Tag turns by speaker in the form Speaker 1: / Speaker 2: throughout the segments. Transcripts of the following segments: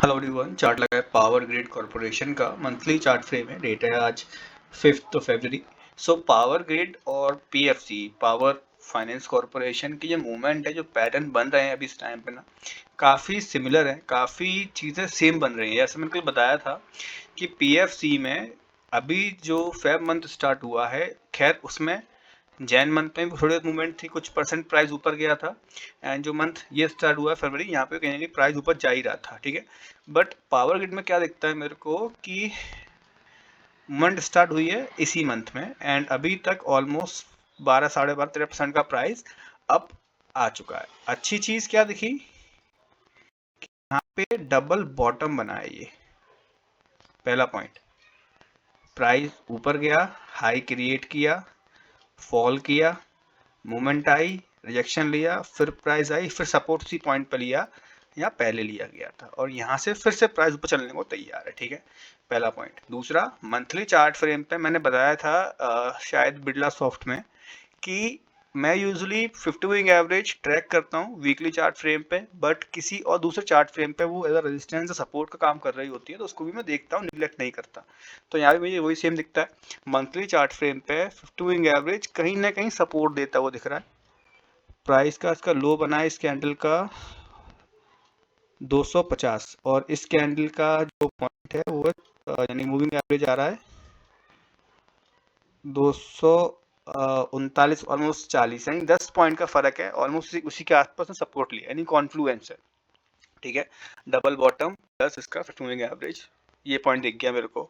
Speaker 1: Hello everyone, chart लगा है power grid corporation का मंथली चार्ट फ्रेम है। डेट है आज 5 फरवरी। सो पावर ग्रिड और पीएफसी पावर फाइनेंस कॉरपोरेशन की जो मूवमेंट है, जो पैटर्न बन रहे हैं अभी इस टाइम पे ना, काफ़ी सिमिलर है। काफ़ी चीज़ें सेम बन रही हैं। जैसे मैंने कल बताया था कि पीएफसी में अभी जो फेब मंथ स्टार्ट हुआ है, खैर उसमें जैन मंथ में भी थोड़ी मूवमेंट थी, कुछ परसेंट प्राइस ऊपर गया था। एंड जो मंथ ये स्टार्ट हुआ है फरवरी, यहाँ पे कहीं प्राइस ऊपर जा ही रहा था, ठीक है। बट पावर ग्रिड में क्या दिखता है मेरे को कि मंथ स्टार्ट हुई है इसी मंथ में, एंड अभी तक ऑलमोस्ट 12 साढ़े 12 13% का प्राइस अप आ चुका है। अच्छी चीज़ क्या दिखी, यहाँ पे डबल बॉटम बना है। ये पहला पॉइंट, प्राइस ऊपर गया, हाई क्रिएट किया, फॉल किया, मूवमेंट आई, रिजेक्शन लिया, फिर प्राइस आई, फिर सपोर्ट सी पॉइंट पर लिया या पहले लिया गया था, और यहाँ से फिर से प्राइस ऊपर चलने को तैयार है, ठीक है। पहला पॉइंट। दूसरा, मंथली चार्ट फ्रेम पे मैंने बताया था शायद बिरला सॉफ्ट में कि मैं यूजुअली 50 मूविंग एवरेज ट्रैक करता हूँ वीकली चार्ट फ्रेम पे, बट किसी और दूसरे चार्ट फ्रेम पे वो एज अ रेजिस्टेंस या सपोर्ट का काम कर रही होती है, तो उसको भी मैं देखता हूँ, निगलेक्ट नहीं करता। तो यहाँ भी मुझे वही सेम दिखता है। मंथली चार्ट फ्रेम पे 50 मूविंग एवरेज कहीं ना कहीं सपोर्ट देता हुआ दिख रहा है। प्राइस का इसका लो बना है इस कैंडल का 250, और इस कैंडल का जो पॉइंट है वो यानी मूविंग एवरेज आ रहा है 239, ऑलमोस्ट 40, यानी 10 पॉइंट का फर्क है। ऑलमोस्ट उसी के आसपास में सपोर्ट लिया, यानी कॉन्फ्लुएंस है, ठीक है। डबल बॉटम प्लस इसका 50 मूविंग एवरेज, ये पॉइंट दिख गया मेरे को।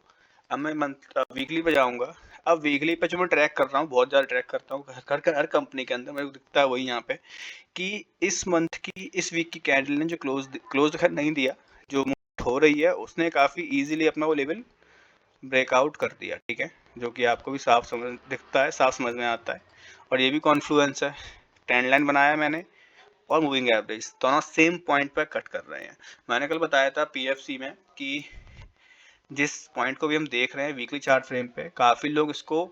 Speaker 1: अब मैं मंथ वीकली पे जाऊंगा। अब वीकली पे जो मैं ट्रैक कर रहा हूँ, बहुत ज़्यादा ट्रैक करता हूँ, हर कंपनी के अंदर मेरे को दिखता है वही यहाँ पे कि इस मंथ की, इस वीक की कैंडल ने जो क्लोज खैर नहीं दिया, जो मूवमेंट हो रही है उसने काफ़ी इजीली अपना वो लेवल ब्रेकआउट कर दिया, ठीक है। जो कि आपको भी साफ समझ दिखता है, साफ समझ में आता है। और ये भी कॉन्फ्लुएंस है। ट्रेंड लाइन बनाया मैंने, और मूविंग एवरेज दोनों सेम पॉइंट पर कट कर रहे हैं। मैंने कल बताया था पीएफसी में कि जिस पॉइंट को भी हम देख रहे हैं वीकली चार्ट फ्रेम पे, काफ़ी लोग इसको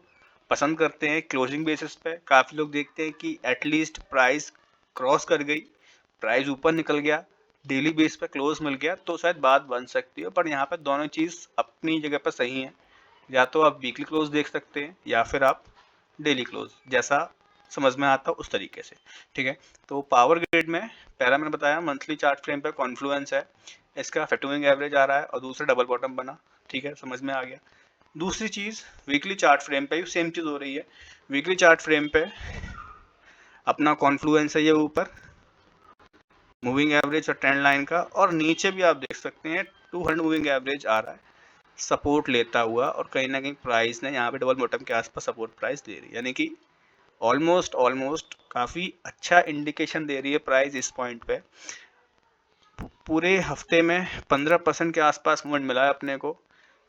Speaker 1: पसंद करते हैं क्लोजिंग बेसिस पे। काफ़ी लोग देखते हैं कि एटलीस्ट प्राइस क्रॉस कर गई, प्राइस ऊपर निकल गया, डेली बेस पे क्लोज मिल गया तो शायद बात बन सकती है। पर यहाँ पे दोनों चीज़ अपनी जगह पर सही है। या तो आप वीकली क्लोज देख सकते हैं, या फिर आप डेली क्लोज, जैसा समझ में आता उस तरीके से, ठीक है। तो पावर ग्रिड में पहला मैंने बताया मंथली चार्ट फ्रेम पे कॉन्फ्लुएंस है, इसका 50 मूविंग एवरेज आ रहा है, और दूसरा डबल बॉटम बना, ठीक है, समझ में आ गया। दूसरी चीज़, वीकली चार्ट फ्रेम पे भी सेम चीज़ हो रही है। वीकली चार्ट फ्रेम पे अपना कॉन्फ्लुएंस है ये ऊपर मूविंग एवरेज और ट्रेंड लाइन का, और नीचे भी आप देख सकते हैं 200 मूविंग एवरेज आ रहा है सपोर्ट लेता हुआ, और कहीं ना कहीं प्राइस ने यहाँ पे डबल बॉटम के आसपास सपोर्ट प्राइस दे रही है, यानी कि ऑलमोस्ट काफ़ी अच्छा इंडिकेशन दे रही है प्राइस इस पॉइंट पे। पूरे हफ्ते में 15% के आसपास मूवमेंट मिला है अपने को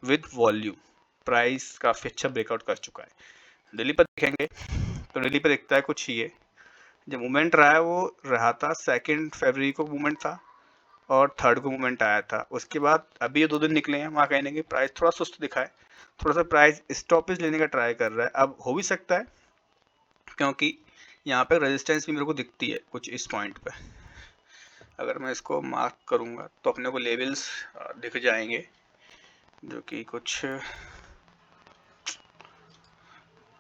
Speaker 1: विद वॉल्यूम। प्राइस काफ़ी अच्छा ब्रेकआउट कर चुका है। दिल्ली पर देखेंगे तो दिल्ली पर दिखता है कुछ ये, जो मूवमेंट रहा है वो रहा था 2 फरवरी को मूवमेंट था, और 3 को मूवमेंट आया था। उसके बाद अभी ये 2 दिन निकले हैं, वहाँ कहीं ना कहीं प्राइस थोड़ा सुस्त दिखा है, थोड़ा सा प्राइस स्टॉपेज लेने का ट्राई कर रहा है। अब हो भी सकता है, क्योंकि यहाँ पे रेजिस्टेंस भी मेरे को दिखती है कुछ इस पॉइंट पे। अगर मैं इसको मार्क करूँगा तो अपने को लेवल्स दिख जाएंगे, जो कि कुछ,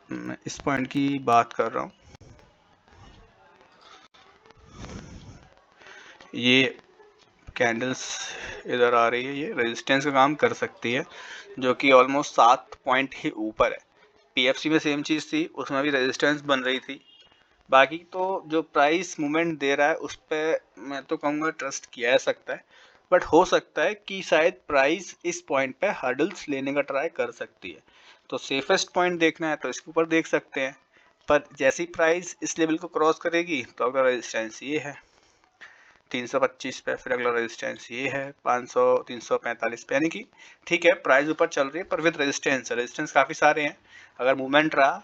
Speaker 1: मैं इस पॉइंट की बात कर रहा हूँ। ये कैंडल्स इधर आ रही है, ये रेजिस्टेंस का काम कर सकती है, जो कि ऑलमोस्ट 7 पॉइंट ही ऊपर है। पीएफसी में सेम चीज़ थी, उसमें भी रेजिस्टेंस बन रही थी। बाकी तो जो प्राइस मूवमेंट दे रहा है उस पर मैं तो कहूँगा ट्रस्ट किया जा सकता है, बट हो सकता है कि शायद प्राइस इस पॉइंट पे हर्डल्स लेने का ट्राई कर सकती है। तो सेफेस्ट पॉइंट देखना है तो इसके ऊपर देख सकते हैं, पर जैसी प्राइस इस लेवल को क्रॉस करेगी तो अगला रेजिस्टेंस ये है 325 पे, फिर अगला रेजिस्टेंस ये है 500 345 पे, यानी कि ठीक है प्राइस ऊपर चल रही है पर विद रेजिस्टेंस काफ़ी सारे हैं। अगर मूवमेंट रहा,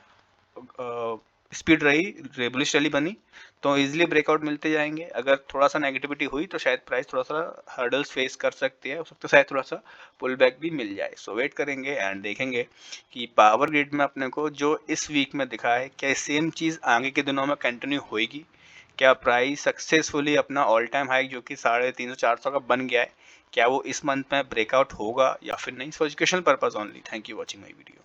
Speaker 1: स्पीड रही, रेबुलिश रैली बनी, तो इजीली ब्रेकआउट मिलते जाएंगे। अगर थोड़ा सा नेगेटिविटी हुई तो शायद प्राइस थोड़ा सा हर्डल्स फेस कर सकती है, हो सकता है शायद थोड़ा सा पुल बैक भी मिल जाए। सो वेट करेंगे एंड देखेंगे कि पावर ग्रिड में अपने को जो इस वीक में दिखा है क्या सेम चीज़ आगे के दिनों में कंटिन्यू होएगी, क्या प्राइस सक्सेसफुली अपना ऑल टाइम हाई जो कि 350-400 का बन गया है, क्या वो इस मंथ में ब्रेकआउट होगा या फिर नहीं? For educational purpose only. Thank you watching my video.